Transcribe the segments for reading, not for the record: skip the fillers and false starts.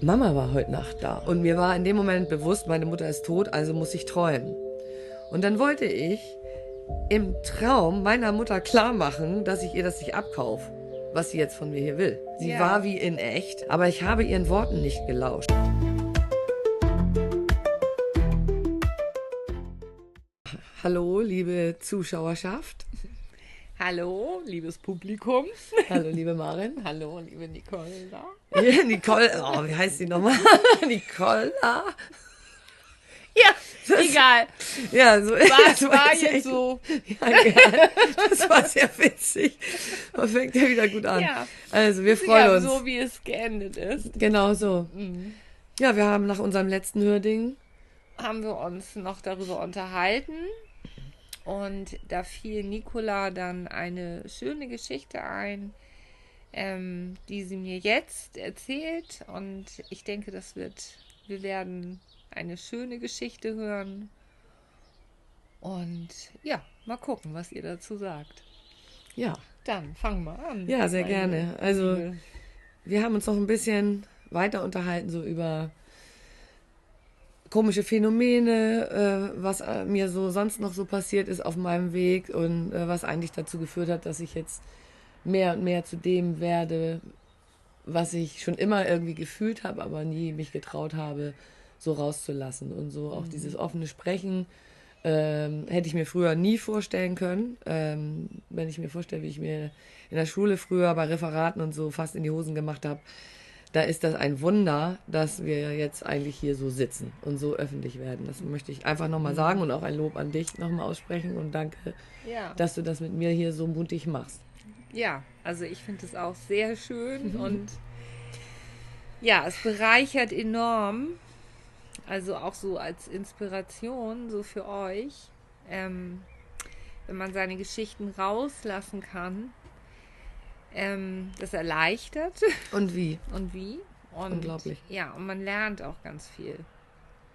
Mama war heute Nacht da. Und mir war in dem Moment bewusst, meine Mutter ist tot, also muss ich träumen. Und dann wollte ich im Traum meiner Mutter klar machen, dass ich ihr das nicht abkaufe, was sie jetzt von mir hier will. Sie war wie in echt, aber ich habe ihren Worten nicht gelauscht. Hallo, liebe Zuschauerschaft. Hallo, liebes Publikum. Hallo, liebe Marin. Hallo, liebe Nicole. Ja, Nicole, oh, wie heißt sie nochmal? Nicole. Ja, egal. Ja, so War jetzt so. Ja, egal. Das war sehr witzig. Man fängt ja wieder gut an. Ja. Also, wir freuen uns. So wie es geendet ist. Genau so. Ja, wir haben nach unserem letzten Hörding haben wir uns noch darüber unterhalten. Und da fiel Nicola dann eine schöne Geschichte ein, die sie mir jetzt erzählt. Und ich denke, wir werden eine schöne Geschichte hören. Und ja, mal gucken, was ihr dazu sagt. Ja. Dann fangen wir an. Ja, sehr gerne. Also, wir haben uns noch ein bisschen weiter unterhalten, so über komische Phänomene, was mir so sonst noch so passiert ist auf meinem Weg und was eigentlich dazu geführt hat, dass ich jetzt mehr und mehr zu dem werde, was ich schon immer irgendwie gefühlt habe, aber nie mich getraut habe, so rauszulassen. Und so auch dieses offene Sprechen hätte ich mir früher nie vorstellen können. Wenn ich mir vorstelle, wie ich mir in der Schule früher bei Referaten und so fast in die Hosen gemacht habe, da ist das ein Wunder, dass wir jetzt eigentlich hier so sitzen und so öffentlich werden. Das möchte ich einfach nochmal sagen und auch ein Lob an dich nochmal aussprechen und danke, dass du das mit mir hier so mutig machst. Ja, also ich finde es auch sehr schön und ja, es bereichert enorm, also auch so als Inspiration, so für euch, wenn man seine Geschichten rauslassen kann. Das erleichtert. Und wie? Und unglaublich. Ja, und man lernt auch ganz viel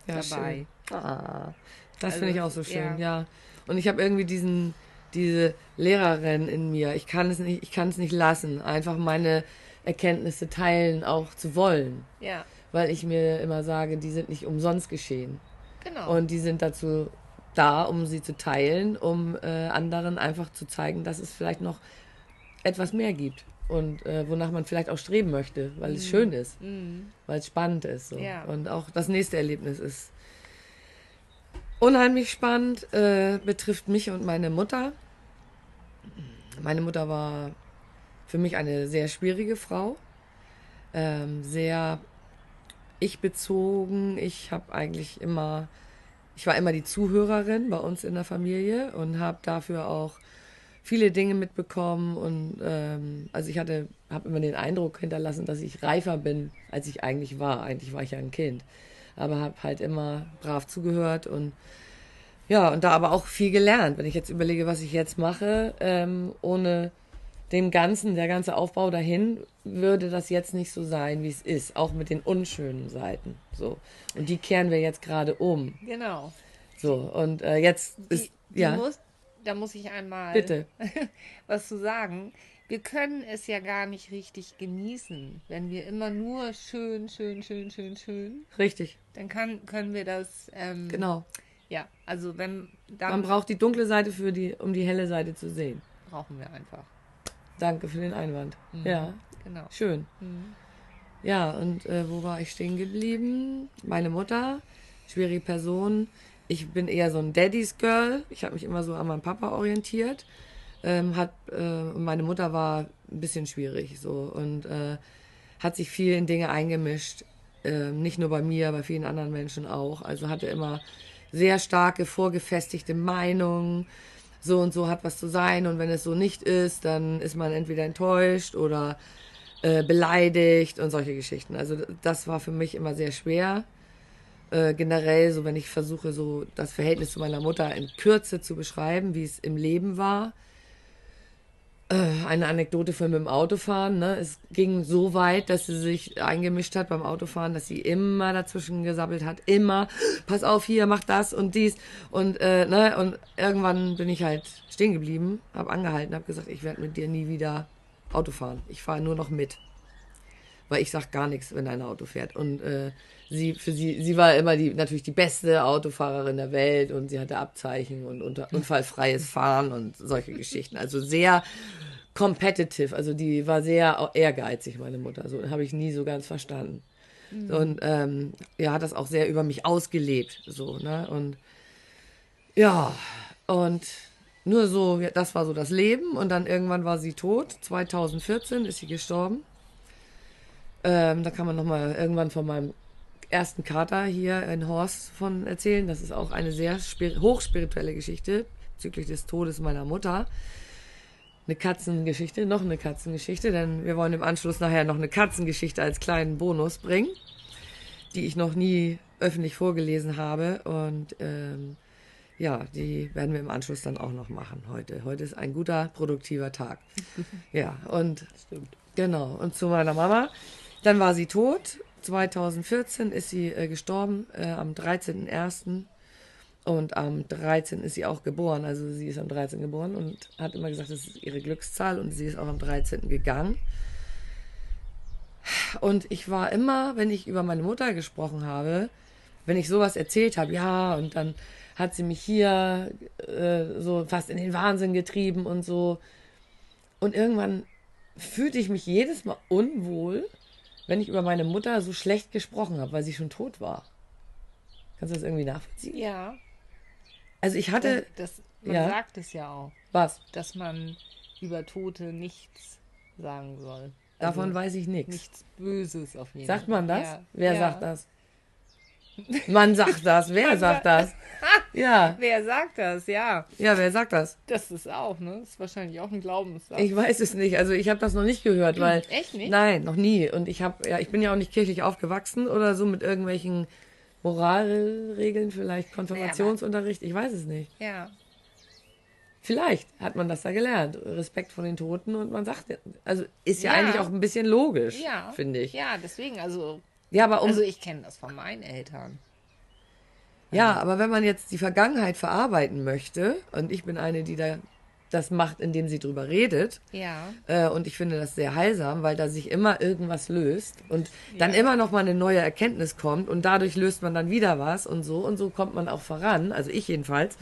dabei. Schön. Das finde ich auch so schön, ja. Und ich habe irgendwie diese Lehrerin in mir. Ich kann es nicht lassen, einfach meine Erkenntnisse teilen, auch zu wollen. Ja. Weil ich mir immer sage, die sind nicht umsonst geschehen. Genau. Und die sind dazu da, um sie zu teilen, um anderen einfach zu zeigen, dass es vielleicht noch etwas mehr gibt und wonach man vielleicht auch streben möchte, weil es schön ist, weil es spannend ist. So. Ja. Und auch das nächste Erlebnis ist unheimlich spannend, betrifft mich und meine Mutter. Meine Mutter war für mich eine sehr schwierige Frau, sehr ich-bezogen. Ich war immer die Zuhörerin bei uns in der Familie und habe dafür auch viele Dinge mitbekommen und also ich habe immer den Eindruck hinterlassen, dass ich reifer bin, als ich eigentlich war. Eigentlich war ich ja ein Kind, aber habe halt immer brav zugehört und ja, und da aber auch viel gelernt. Wenn ich jetzt überlege, was ich jetzt mache, ohne der ganze Aufbau dahin, würde das jetzt nicht so sein, wie es ist, auch mit den unschönen Seiten. So. Und die kehren wir jetzt gerade um. Genau. So, und jetzt ist, da muss ich einmal bitte was zu sagen. Wir können es ja gar nicht richtig genießen, wenn wir immer nur schön. Richtig. Dann können wir das. Genau. Ja, also dann. Man braucht die dunkle Seite um die helle Seite zu sehen. Brauchen wir einfach. Danke für den Einwand. Ja, genau. Schön. Ja, und wo war ich stehen geblieben? Meine Mutter, schwierige Person. Ich bin eher so ein Daddy's Girl. Ich habe mich immer so an meinem Papa orientiert. Meine Mutter war ein bisschen schwierig so und hat sich viel in Dinge eingemischt. Nicht nur bei mir, bei vielen anderen Menschen auch. Also hatte immer sehr starke, vorgefestigte Meinungen. So und so hat was zu sein und wenn es so nicht ist, dann ist man entweder enttäuscht oder beleidigt und solche Geschichten. Also das war für mich immer sehr schwer. Generell, so wenn ich versuche, so das Verhältnis zu meiner Mutter in Kürze zu beschreiben, wie es im Leben war. Eine Anekdote von mit dem Autofahren. Ne? Es ging so weit, dass sie sich eingemischt hat beim Autofahren, dass sie immer dazwischen gesabbelt hat. Immer, pass auf hier, mach das und dies. Und, und irgendwann bin ich halt stehen geblieben, habe angehalten, habe gesagt, ich werde mit dir nie wieder Auto fahren. Ich fahre nur noch mit. weil ich sag gar nichts, wenn ein Auto fährt. Und sie war immer natürlich die beste Autofahrerin der Welt und sie hatte Abzeichen und unfallfreies Fahren und solche Geschichten. Also sehr competitive, also die war sehr ehrgeizig, meine Mutter. So habe ich nie so ganz verstanden. Und ja, hat das auch sehr über mich ausgelebt, so, ne? Und ja, und nur so, ja, das war so das Leben. Und dann irgendwann war sie tot. 2014 ist sie gestorben. Da kann man nochmal irgendwann von meinem ersten Kater hier in Horst von erzählen. Das ist auch eine sehr hochspirituelle Geschichte bezüglich des Todes meiner Mutter. Eine Katzengeschichte, noch eine Katzengeschichte, denn wir wollen im Anschluss nachher noch eine Katzengeschichte als kleinen Bonus bringen, die ich noch nie öffentlich vorgelesen habe. Und ja, die werden wir im Anschluss dann auch noch machen heute. Heute ist ein guter, produktiver Tag. Ja, und Stimmt. genau. Und zu meiner Mama. Dann war sie tot. 2014 ist sie gestorben, am 13.01. Und am 13. ist sie auch geboren. Also sie ist am 13. geboren und hat immer gesagt, das ist ihre Glückszahl. Und sie ist auch am 13. gegangen. Und ich war immer, wenn ich über meine Mutter gesprochen habe, wenn ich sowas erzählt habe, ja, und dann hat sie mich hier so fast in den Wahnsinn getrieben und so. Und irgendwann fühlte ich mich jedes Mal unwohl, wenn ich über meine Mutter so schlecht gesprochen habe, weil sie schon tot war. Kannst du das irgendwie nachvollziehen? Ja, Also ich hatte, man ja, sagt es ja auch, was? dass man über Tote nichts sagen soll. Davon weiß ich nichts. Nichts Böses auf jeden Fall. Sagt man das? Ja. Wer Ja. sagt das? Man sagt das. Wer sagt das? Ja, Wer sagt das? Ja, ja, wer sagt das? das ist auch, ne? Das ist wahrscheinlich auch ein Glaubenssatz. Ich weiß es nicht. Also ich habe das noch nicht gehört, weil Echt nicht? nein, noch nie. Und ich bin ja auch nicht kirchlich aufgewachsen oder so mit irgendwelchen Moralregeln, vielleicht Konfirmationsunterricht. Ich weiß es nicht. Ja. Vielleicht hat man das da gelernt. Respekt vor den Toten und man sagt, also ist ja Ja. eigentlich auch ein bisschen logisch, Ja. finde ich. Ja, deswegen, also Ja, aber ich kenne das von meinen Eltern. ja, aber wenn man jetzt die Vergangenheit verarbeiten möchte, und ich bin eine, die das macht, indem sie drüber redet, Ja. und ich finde das sehr heilsam, weil da sich immer irgendwas löst und dann immer noch mal eine neue Erkenntnis kommt und dadurch löst man dann wieder was und so kommt man auch voran, also ich jedenfalls.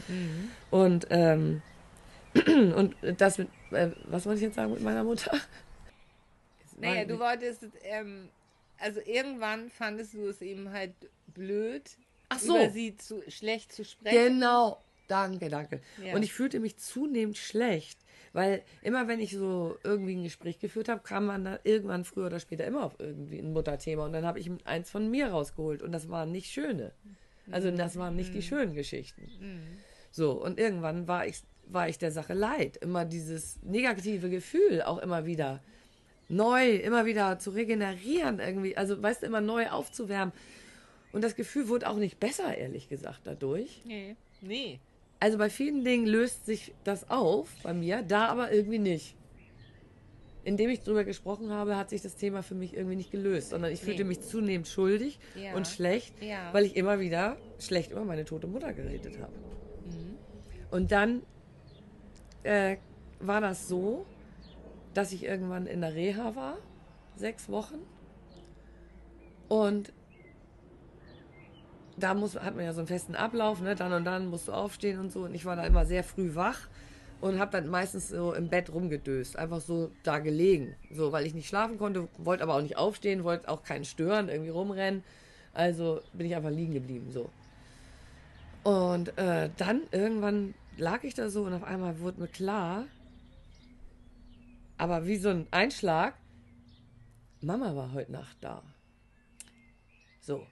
Und und das mit, was wollte ich jetzt sagen mit meiner Mutter? Naja, du wolltest, also irgendwann fandest du es eben halt blöd, Ach so. über sie schlecht zu sprechen. Genau, danke. Ja. Und ich fühlte mich zunehmend schlecht, weil immer wenn ich so irgendwie ein Gespräch geführt habe, kam man da irgendwann früher oder später immer auf irgendwie ein Mutterthema und dann habe ich eins von mir rausgeholt und das waren nicht schöne. Also das waren nicht die schönen Geschichten. So, und irgendwann war ich der Sache leid. Immer dieses negative Gefühl auch immer wieder neu, immer wieder zu regenerieren irgendwie. Also, weißt du, immer neu aufzuwärmen. Und das Gefühl wurde auch nicht besser, ehrlich gesagt, dadurch. Nee. Also bei vielen Dingen löst sich das auf bei mir, da aber irgendwie nicht. Indem ich drüber gesprochen habe, hat sich das Thema für mich irgendwie nicht gelöst, sondern ich fühlte mich zunehmend schuldig Ja. und schlecht, Ja. weil ich immer wieder schlecht über meine tote Mutter geredet habe. Und dann war das so, dass ich irgendwann in der Reha war, 6 Wochen. Und da hat man ja so einen festen Ablauf, ne? Dann und dann musst du aufstehen und so. Und ich war da immer sehr früh wach und habe dann meistens so im Bett rumgedöst, einfach so da gelegen, so, weil ich nicht schlafen konnte, wollte aber auch nicht aufstehen, wollte auch keinen stören, irgendwie rumrennen. Also bin ich einfach liegen geblieben, so. Und dann irgendwann lag ich da so und auf einmal wurde mir klar, aber wie so ein Einschlag, Mama war heute Nacht da. So.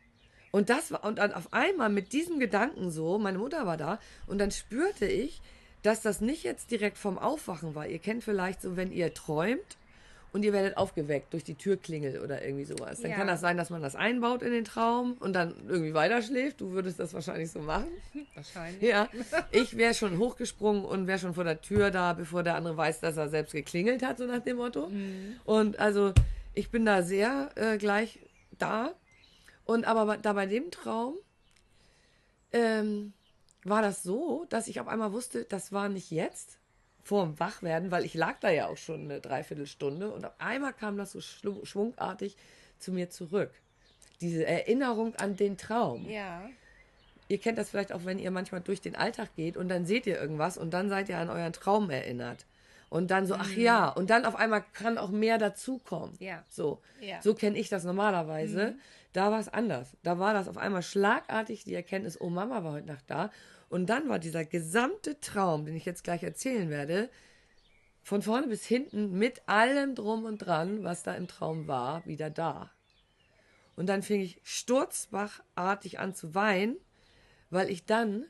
Und das war, und dann auf einmal mit diesem Gedanken so, meine Mutter war da, und dann spürte ich, dass das nicht jetzt direkt vom Aufwachen war. Ihr kennt vielleicht so, wenn ihr träumt und ihr werdet aufgeweckt durch die Türklingel oder irgendwie sowas. Dann Ja. kann das sein, dass man das einbaut in den Traum und dann irgendwie weiterschläft. Du würdest das wahrscheinlich so machen. Wahrscheinlich. Ja, ich wäre schon hochgesprungen und wäre schon vor der Tür da, bevor der andere weiß, dass er selbst geklingelt hat, so nach dem Motto. Und also ich bin da sehr gleich da. Und aber da bei dem Traum war das so, dass ich auf einmal wusste, das war nicht jetzt vorm Wachwerden, weil ich lag da ja auch schon eine Dreiviertelstunde und auf einmal kam das so schwungartig zu mir zurück. Diese Erinnerung an den Traum. Ja. Ihr kennt das vielleicht auch, wenn ihr manchmal durch den Alltag geht und dann seht ihr irgendwas und dann seid ihr an euren Traum erinnert. Und dann so, ach ja, und dann auf einmal kann auch mehr dazukommen. Ja. So, Ja. so kenne ich das normalerweise. Da war es anders. Da war das auf einmal schlagartig die Erkenntnis, oh, Mama war heute Nacht da. Und dann war dieser gesamte Traum, den ich jetzt gleich erzählen werde, von vorne bis hinten mit allem drum und dran, was da im Traum war, wieder da. Und dann fing ich sturzbachartig an zu weinen, weil ich dann,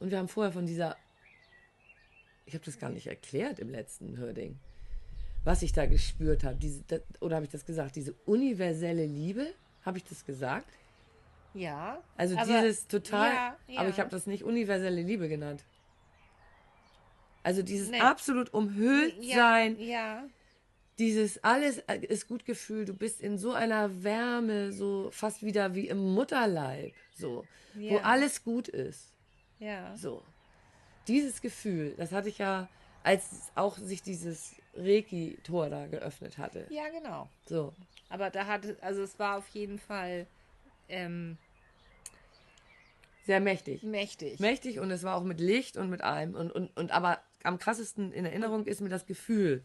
und wir haben vorher von dieser, ich habe das gar nicht erklärt im letzten Hörding, was ich da gespürt habe, oder habe ich das gesagt, diese universelle Liebe, habe ich das gesagt? Ja. Also aber, dieses total, ja, ja. aber ich habe das nicht universelle Liebe genannt. Also dieses Nee. absolut umhüllt sein, Ja. dieses alles ist gut Gefühl, du bist in so einer Wärme, so fast wieder wie im Mutterleib, so, wo Ja. alles gut ist. Ja. So. Dieses Gefühl, das hatte ich ja, als auch sich dieses Reiki-Tor da geöffnet hatte. Ja, genau. So. Aber also es war auf jeden Fall Sehr mächtig. mächtig. Mächtig und es war auch mit Licht und mit allem. Und aber am krassesten in Erinnerung ist mir das Gefühl.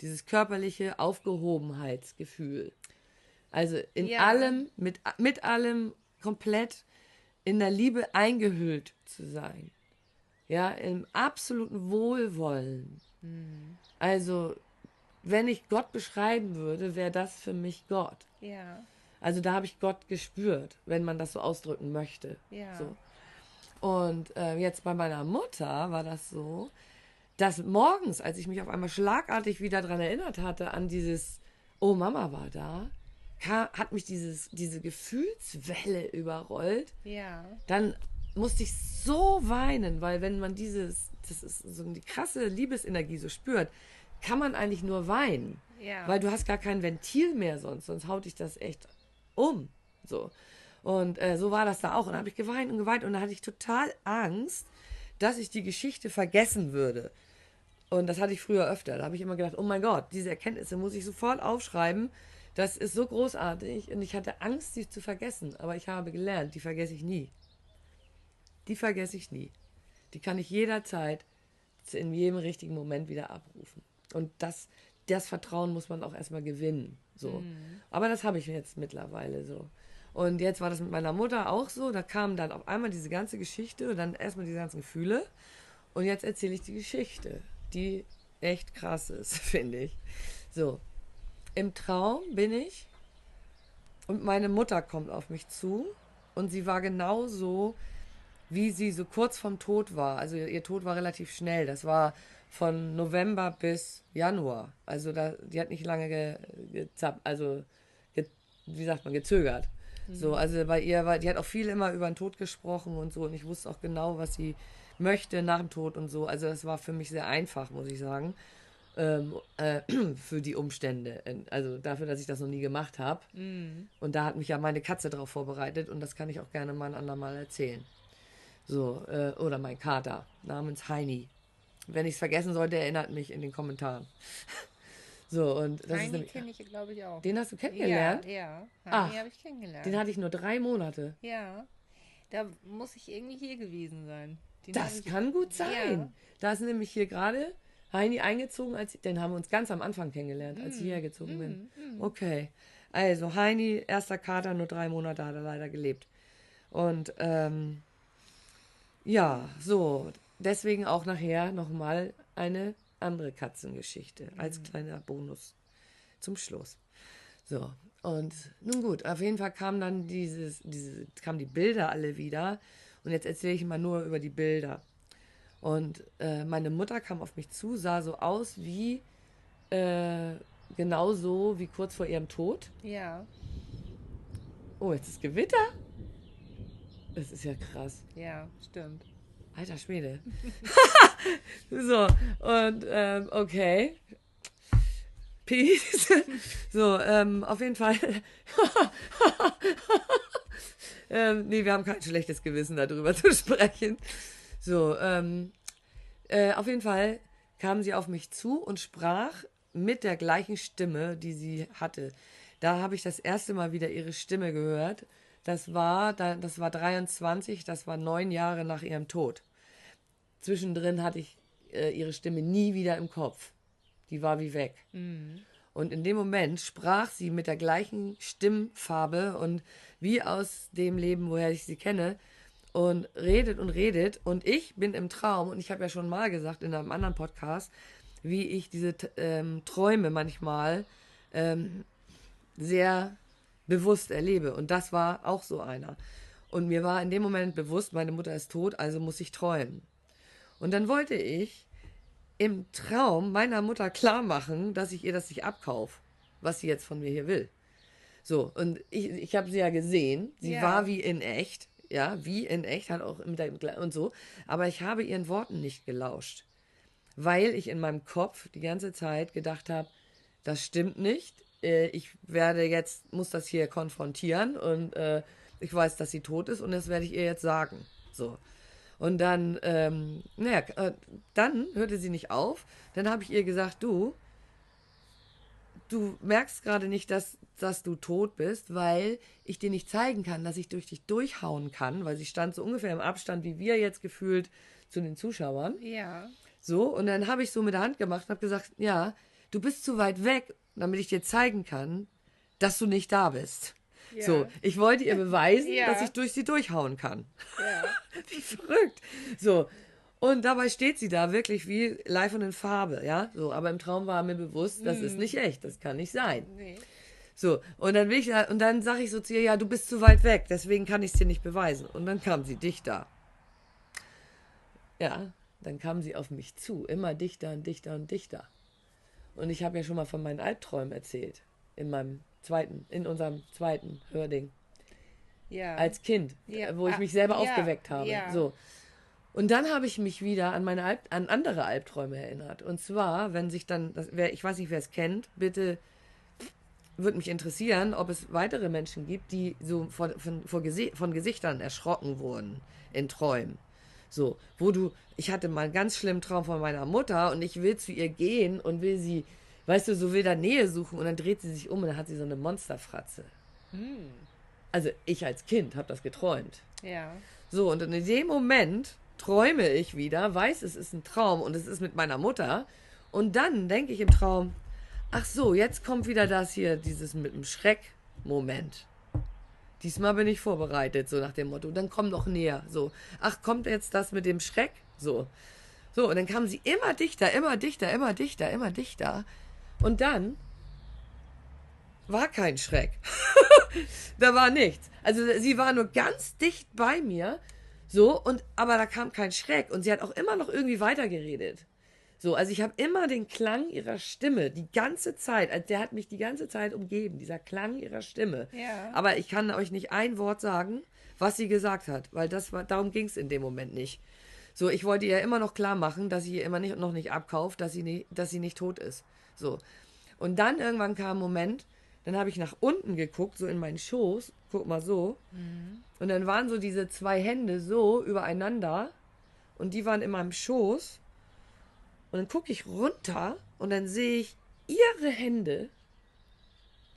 Dieses körperliche Aufgehobenheitsgefühl. Also in Ja. allem, mit allem komplett in der Liebe eingehüllt zu sein. Ja, im absoluten Wohlwollen. Also, wenn ich Gott beschreiben würde, wäre das für mich Gott. Ja. Also da habe ich Gott gespürt, wenn man das so ausdrücken möchte. Ja. So. Und jetzt bei meiner Mutter war das so, dass morgens, als ich mich auf einmal schlagartig wieder daran erinnert hatte, an dieses, oh, Mama war da, hat mich diese Gefühlswelle überrollt. Ja. Dann musste ich so weinen, weil wenn man das ist so die krasse Liebesenergie so spürt, kann man eigentlich nur weinen. Ja. Weil du hast gar kein Ventil mehr sonst haut dich das echt um. So. Und so war das da auch. Und dann habe ich geweint und dann hatte ich total Angst, dass ich die Geschichte vergessen würde. Und das hatte ich früher öfter. Da habe ich immer gedacht, oh mein Gott, diese Erkenntnisse muss ich sofort aufschreiben. Das ist so großartig. Und ich hatte Angst, sie zu vergessen. Aber ich habe gelernt, die vergesse ich nie. Die vergesse ich nie. Die kann ich jederzeit in jedem richtigen Moment wieder abrufen. Und das Vertrauen muss man auch erstmal gewinnen. So. Aber das habe ich jetzt mittlerweile so. Und jetzt war das mit meiner Mutter auch so. Da kam dann auf einmal diese ganze Geschichte und dann erstmal diese ganzen Gefühle. Und jetzt erzähle ich die Geschichte, die echt krass ist, finde ich. So. Im Traum bin ich und meine Mutter kommt auf mich zu und sie war genauso, wie sie so kurz vorm Tod war. Also ihr Tod war relativ schnell. Das war von November bis Januar. Also die hat nicht lange gezögert. So, also bei ihr die hat auch viel immer über den Tod gesprochen und so und ich wusste auch genau, was sie möchte nach dem Tod und so. Also das war für mich sehr einfach, muss ich sagen, für die Umstände. Also dafür, dass ich das noch nie gemacht habe. Und da hat mich ja meine Katze drauf vorbereitet und das kann ich auch gerne mal ein andermal erzählen. So, oder mein Kater namens Heini. Wenn ich es vergessen sollte, erinnert mich in den Kommentaren. So, und das ist Heini nämlich, kenne ich, glaube ich, auch. den hast du kennengelernt? Ja. Ach, Heini habe ich kennengelernt. Den hatte ich nur 3 Monate. Ja. Da muss ich irgendwie hier gewesen sein. Den Das hab ich- kann gut sein. Ja. Da ist nämlich hier gerade Heini eingezogen, den haben wir uns ganz am Anfang kennengelernt, als ich hierher gezogen bin. Okay. Also Heini, erster Kater, nur 3 Monate hat er leider gelebt. Und ja, so. Deswegen auch nachher nochmal eine andere Katzengeschichte als kleiner Bonus zum Schluss. So, und nun gut, auf jeden Fall kamen dann kamen die Bilder alle wieder. Und jetzt erzähle ich mal nur über die Bilder. Und meine Mutter kam auf mich zu, sah so aus wie, genauso wie kurz vor ihrem Tod. Ja. Oh, jetzt ist Gewitter? Das ist ja krass. Ja, stimmt. Alter Schwede. So, und okay. Peace. So, auf jeden Fall. Nee, wir haben kein schlechtes Gewissen, darüber zu sprechen. So, auf jeden Fall kam sie auf mich zu und sprach mit der gleichen Stimme, die sie hatte. Da habe ich das erste Mal wieder ihre Stimme gehört. Das war 23, das war 9 Jahre nach ihrem Tod. Zwischendrin hatte ich ihre Stimme nie wieder im Kopf. Die war wie weg. Und in dem Moment sprach sie mit der gleichen Stimmfarbe und wie aus dem Leben, woher ich sie kenne, und redet und redet. Und ich bin im Traum, und ich habe ja schon mal gesagt in einem anderen Podcast, wie ich diese Träume manchmal sehr bewusst erlebe. Und das war auch so einer. Und mir war in dem Moment bewusst, meine Mutter ist tot, also muss ich träumen. Und dann wollte ich im Traum meiner Mutter klar machen, dass ich ihr das nicht abkaufe, was sie jetzt von mir hier will. So, und ich habe sie ja gesehen. Sie war wie in echt. Ja, wie in echt, hat auch mit der, und so. Aber ich habe ihren Worten nicht gelauscht. Weil ich in meinem Kopf die ganze Zeit gedacht habe, das stimmt nicht. Muss das hier konfrontieren und ich weiß, dass sie tot ist und das werde ich ihr jetzt sagen. So. Und dann, dann hörte sie nicht auf. Dann habe ich ihr gesagt, du merkst gerade nicht, dass du tot bist, weil ich dir nicht zeigen kann, dass ich durch dich durchhauen kann, weil sie stand so ungefähr im Abstand, wie wir jetzt gefühlt zu den Zuschauern. Ja. So, und dann habe ich so mit der Hand gemacht und habe gesagt, ja, du bist zu weit weg, damit ich dir zeigen kann, dass du nicht da bist. Ja. So, ich wollte ihr beweisen, Ja. dass ich durch sie durchhauen kann. Ja. Wie verrückt. So, und dabei steht sie da wirklich wie live und in Farbe, ja. So, aber im Traum war mir bewusst, das ist nicht echt, das kann nicht sein. Nee. So, und dann sage ich so zu ihr, ja, du bist zu weit weg, deswegen kann ich es dir nicht beweisen. Und dann kam sie dichter. Ja, dann kam sie auf mich zu, immer dichter und dichter und dichter. Und ich habe ja schon mal von meinen Albträumen erzählt, in unserem zweiten Hörding. Ja. Als Kind, Ja. wo ich mich selber Ja. aufgeweckt habe. Ja. So. Und dann habe ich mich wieder an an andere Albträume erinnert. Und zwar, wenn sich dann, ich weiß nicht, wer es kennt, bitte würde mich interessieren, ob es weitere Menschen gibt, die so von Gesichtern erschrocken wurden in Träumen. So, ich hatte mal einen ganz schlimmen Traum von meiner Mutter und ich will zu ihr gehen und will sie, weißt du, so will da Nähe suchen und dann dreht sie sich um und dann hat sie so eine Monsterfratze. Also ich als Kind habe das geträumt. Ja. So, und in dem Moment träume ich wieder, weiß, es ist ein Traum und es ist mit meiner Mutter. Und dann denke ich im Traum, ach so, jetzt kommt wieder dieses mit dem Schreck-Moment. Diesmal bin ich vorbereitet, so nach dem Motto. Dann komm doch näher, so. Ach, kommt jetzt das mit dem Schreck? So. So, und dann kam sie immer dichter, immer dichter, immer dichter, immer dichter. Und dann war kein Schreck. Da war nichts. Also sie war nur ganz dicht bei mir, so, aber da kam kein Schreck. Und sie hat auch immer noch irgendwie weitergeredet. So, also ich habe immer den Klang ihrer Stimme die ganze Zeit, also der hat mich die ganze Zeit umgeben, dieser Klang ihrer Stimme. Ja. Aber ich kann euch nicht ein Wort sagen, was sie gesagt hat, weil darum ging es in dem Moment nicht. So, ich wollte ihr immer noch klar machen, dass ich ihr immer noch nicht abkauft, dass sie nicht tot ist. So. Und dann irgendwann kam ein Moment, dann habe ich nach unten geguckt, so in meinen Schoß, guck mal so. Und dann waren so diese 2 Hände so übereinander und die waren in meinem Schoß. Und dann gucke ich runter und dann sehe ich ihre Hände,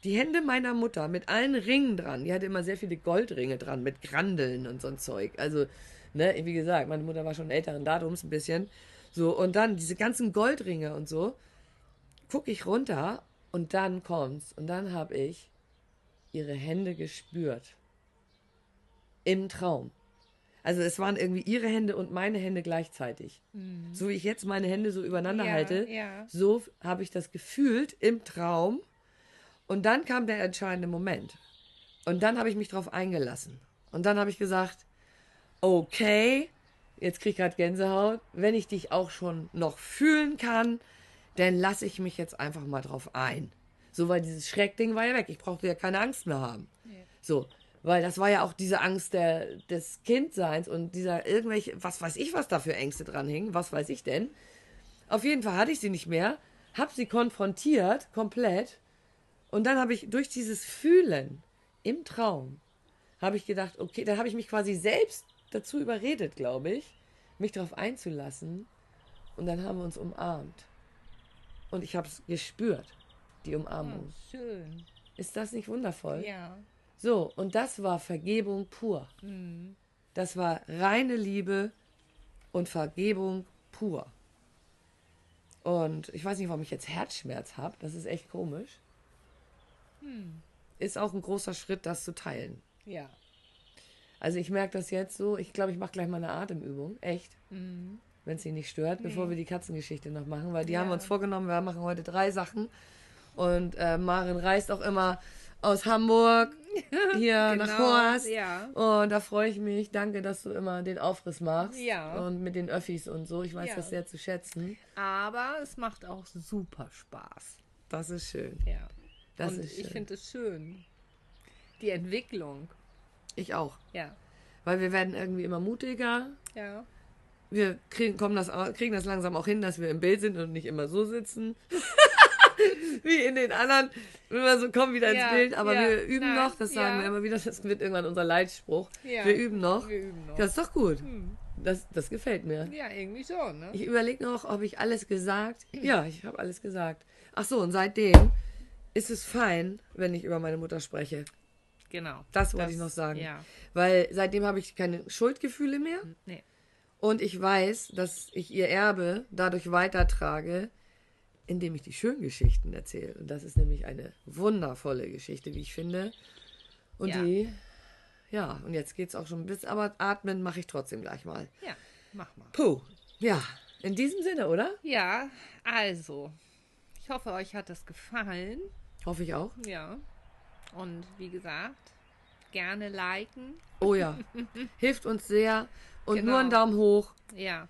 die Hände meiner Mutter mit allen Ringen dran. Die hatte immer sehr viele Goldringe dran mit Grandeln und so ein Zeug. Also, ne, wie gesagt, meine Mutter war schon älteren Datums ein bisschen. So, und dann diese ganzen Goldringe und so. Gucke ich runter und dann kommt's. Und dann habe ich ihre Hände gespürt. Im Traum. Also es waren irgendwie ihre Hände und meine Hände gleichzeitig. So wie ich jetzt meine Hände so übereinander halte, so habe ich das gefühlt im Traum. Und dann kam der entscheidende Moment. Und dann habe ich mich drauf eingelassen. Und dann habe ich gesagt, okay, jetzt kriege ich gerade Gänsehaut, wenn ich dich auch schon noch fühlen kann, dann lasse ich mich jetzt einfach mal drauf ein. So, weil dieses Schreckding war ja weg. Ich brauchte ja keine Angst mehr haben. So, weil das war ja auch diese Angst des Kindseins und dieser was weiß ich, was da für Ängste dran hingen, was weiß ich denn. Auf jeden Fall hatte ich sie nicht mehr, habe sie konfrontiert, komplett. Und dann habe ich durch dieses Fühlen im Traum, habe ich gedacht, okay, dann habe ich mich quasi selbst dazu überredet, glaube ich, mich darauf einzulassen. Und dann haben wir uns umarmt. Und ich habe es gespürt, die Umarmung. Oh, schön. Ist das nicht wundervoll? Ja. So, und das war Vergebung pur. Das war reine Liebe und Vergebung pur. Und ich weiß nicht, warum ich jetzt Herzschmerz habe. Das ist echt komisch. Ist auch ein großer Schritt, das zu teilen. Ja. Also ich merke das jetzt so. Ich glaube, ich mache gleich mal eine Atemübung. Echt. Wenn es Sie nicht stört, bevor wir die Katzengeschichte noch machen. Weil die haben wir uns vorgenommen, wir machen heute 3 Sachen. Und Maren reist auch immer aus Hamburg hier nach Horst. Ja. Und da freue ich mich. Danke, dass du immer den Aufriss machst. Ja. Und mit den Öffis und so. Ich weiß das sehr zu schätzen. Aber es macht auch super Spaß. Das ist schön. Ja. Das Und ist schön. ich finde es schön. Die Entwicklung. Ich auch. Ja. Weil wir werden irgendwie immer mutiger. Ja. Wir kriegen das langsam auch hin, dass wir im Bild sind und nicht immer so sitzen. Wie in den anderen. Immer so kommen wieder ins Bild. Aber wir üben noch. Das sagen wir immer wieder. Das wird irgendwann unser Leitspruch. Ja. Wir üben noch. Wir üben noch. Das ist doch gut. Das gefällt mir. Ja, irgendwie schon, ne? Ich überlege noch, ob ich alles gesagt. Ja, ich habe alles gesagt. Ach so, und seitdem ist es fein, wenn ich über meine Mutter spreche. Genau. Das wollte ich noch sagen. Ja. Weil seitdem habe ich keine Schuldgefühle mehr. Nee. Und ich weiß, dass ich ihr Erbe dadurch weitertrage, indem ich die schönen Geschichten erzähle. Und das ist nämlich eine wundervolle Geschichte, wie ich finde. Und und jetzt geht's auch schon bis, aber atmen mache ich trotzdem gleich mal. Ja, mach mal. Puh, ja, in diesem Sinne, oder? Ja, also, ich hoffe, euch hat das gefallen. Hoffe ich auch. Ja. Und wie gesagt, gerne liken. Oh ja, hilft uns sehr. Und Genau. nur einen Daumen hoch. Ja.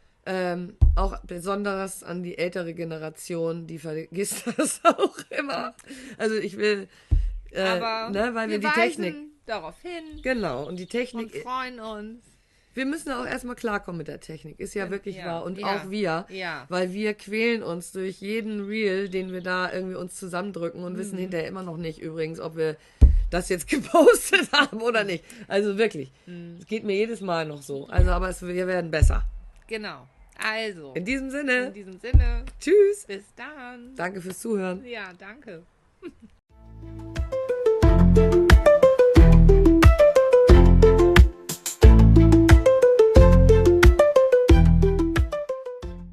Auch besonders an die ältere Generation, die vergisst das auch immer. Also ich will, Aber weil wir die weisen Technik. darauf hin Genau, und die und Technik. freuen uns. Wir müssen auch erstmal klarkommen mit der Technik. Ist ja wirklich wahr. Und ja, auch wir. ja. Weil wir quälen uns durch jeden Reel, den wir da irgendwie uns zusammendrücken und wissen hinterher immer noch nicht übrigens, ob wir das jetzt gepostet haben oder nicht. Also wirklich. Es geht mir jedes Mal noch so. Also, aber wir werden besser. Genau. Also, In diesem in Sinne. diesem Sinne, Tschüss. bis dann. Danke fürs Zuhören. Ja, danke.